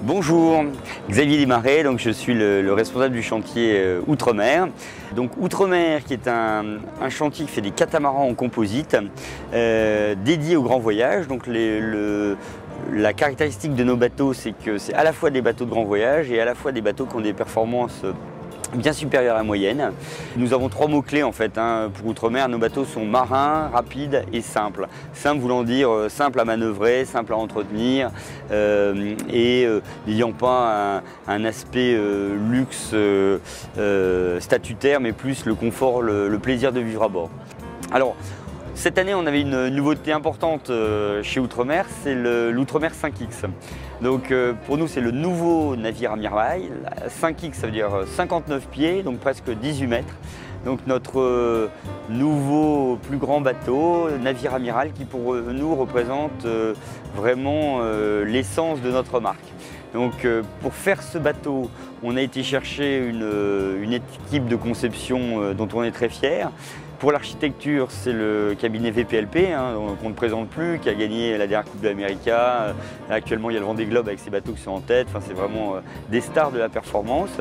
Bonjour, Xavier Desmarais, donc je suis le responsable du chantier Outre-mer. Donc Outre-mer qui est un chantier qui fait des catamarans en composite dédié au grand voyage. Donc la caractéristique de nos bateaux, c'est que c'est à la fois des bateaux de grand voyage et à la fois des bateaux qui ont des performances bien supérieure à la moyenne. Nous avons trois mots-clés en fait pour Outre-mer. Nos bateaux sont marins, rapides et simples. Simple voulant dire simple à manœuvrer, simple à entretenir et n'ayant pas un aspect luxe statutaire, mais plus le confort, le plaisir de vivre à bord. Alors, cette année, on avait une nouveauté importante chez Outre-mer, c'est l'Outre-mer 5X. Donc pour nous, c'est le nouveau navire amiral. 5X, ça veut dire 59 pieds, donc presque 18 mètres. Donc notre nouveau plus grand bateau, navire amiral, qui pour nous représente vraiment l'essence de notre marque. Donc pour faire ce bateau, on a été chercher une équipe de conception dont on est très fiers. Pour l'architecture, c'est le cabinet VPLP, qu'on ne présente plus, qui a gagné la dernière Coupe de l'Amérique. Actuellement, il y a le Vendée Globe avec ses bateaux qui sont en tête. Enfin, c'est vraiment des stars de la performance.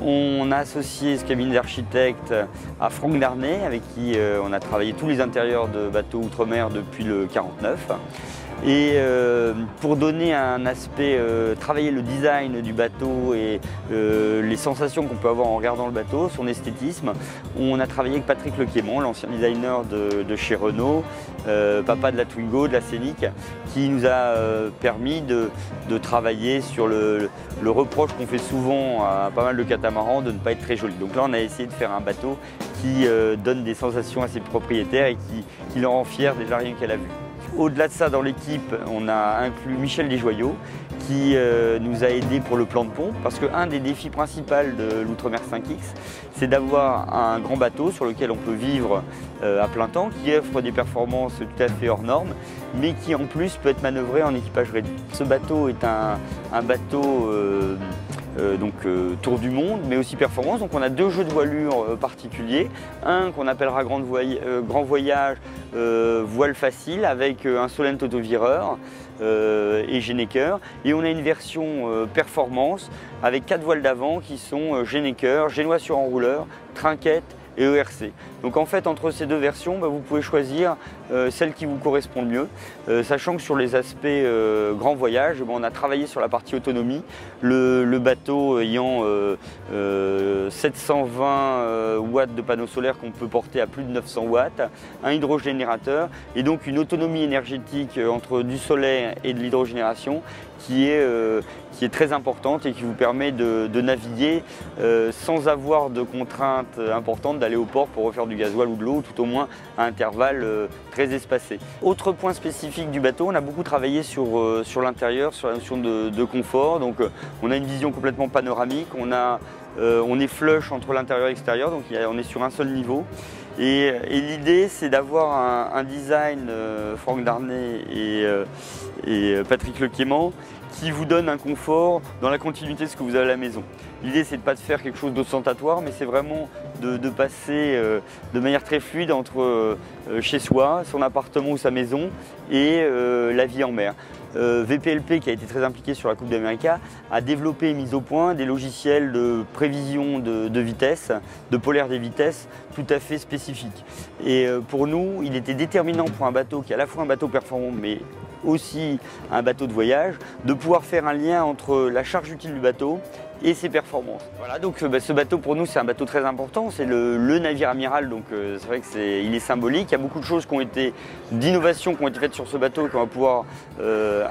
On a associé ce cabinet d'architectes à Franck Darnay, avec qui on a travaillé tous les intérieurs de bateaux Outre-mer depuis le 49. Et pour donner un aspect, travailler le design du bateau et les sensations qu'on peut avoir en regardant le bateau, son esthétisme, on a travaillé avec Patrick Lequaimont, l'ancien designer de chez Renault, papa de la Twingo, de la Scénic, qui nous a permis de travailler sur le reproche qu'on fait souvent à pas mal de catamarans de ne pas être très joli. Donc là, on a essayé de faire un bateau qui donne des sensations à ses propriétaires et qui le rend fier déjà rien qu'à la vue. Au-delà de ça, dans l'équipe, on a inclus Michel Desjoyaux qui nous a aidés pour le plan de pont parce qu'un des défis principaux de l'Outre-mer 5X, c'est d'avoir un grand bateau sur lequel on peut vivre à plein temps, qui offre des performances tout à fait hors normes, mais qui en plus peut être manœuvré en équipage réduit. Ce bateau est un bateau tour du monde, mais aussi performance. Donc on a deux jeux de voilure particuliers. Un qu'on appellera grand voyage, voile facile avec un Solent autovireur et Généqueur. Et on a une version performance avec 4 voiles d'avant qui sont Généqueur, Génois sur enrouleur, Trinquette et ERC. Donc en fait, entre ces deux versions, vous pouvez choisir celle qui vous correspond le mieux, sachant que sur les aspects grand voyage, on a travaillé sur la partie autonomie, le bateau ayant 720 watts de panneaux solaires qu'on peut porter à plus de 900 watts, un hydrogénérateur et donc une autonomie énergétique entre du solaire et de l'hydrogénération qui est très importante et qui vous permet de naviguer sans avoir de contraintes importantes d'aller au port pour refaire du gasoil ou de l'eau, tout au moins à intervalles très espacés. Autre point spécifique du bateau, on a beaucoup travaillé sur l'intérieur, sur la notion de confort. Donc on a une vision complètement panoramique, on est flush entre l'intérieur et l'extérieur, donc on est sur un seul niveau. Et l'idée, c'est d'avoir un design, Franck Darnay et Patrick Lequaimont, qui vous donne un confort dans la continuité de ce que vous avez à la maison. L'idée, c'est de ne pas de faire quelque chose d'ostentatoire, mais c'est vraiment de passer de manière très fluide entre chez soi, son appartement ou sa maison et la vie en mer. VPLP, qui a été très impliqué sur la Coupe d'Amérique, a développé et mis au point des logiciels de prévision de vitesse, de polaire des vitesses, tout à fait spécifiques. Et pour nous, il était déterminant pour un bateau qui est à la fois un bateau performant, mais aussi un bateau de voyage, de pouvoir faire un lien entre la charge utile du bateau et ses performances. Voilà, donc ce bateau pour nous c'est un bateau très important, c'est le navire amiral, donc c'est vrai qu'il est symbolique. Il y a beaucoup de choses d'innovations qui ont été faites sur ce bateau qu'on va pouvoir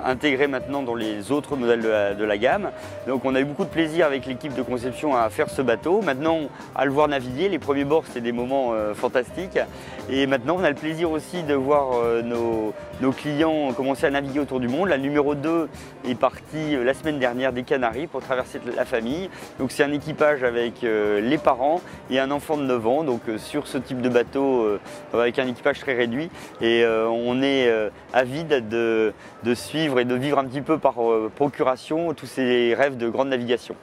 intégrer maintenant dans les autres modèles de la gamme. Donc on a eu beaucoup de plaisir avec l'équipe de conception à faire ce bateau. Maintenant à le voir naviguer, les premiers bords c'était des moments fantastiques et maintenant on a le plaisir aussi de voir nos clients commencer à naviguer autour du monde. La numéro 2 est partie la semaine dernière des Canaries pour traverser la famille. Donc c'est un équipage avec les parents et un enfant de 9 ans, donc sur ce type de bateau avec un équipage très réduit. Et on est avide de suivre et de vivre un petit peu par procuration tous ces rêves de grande navigation.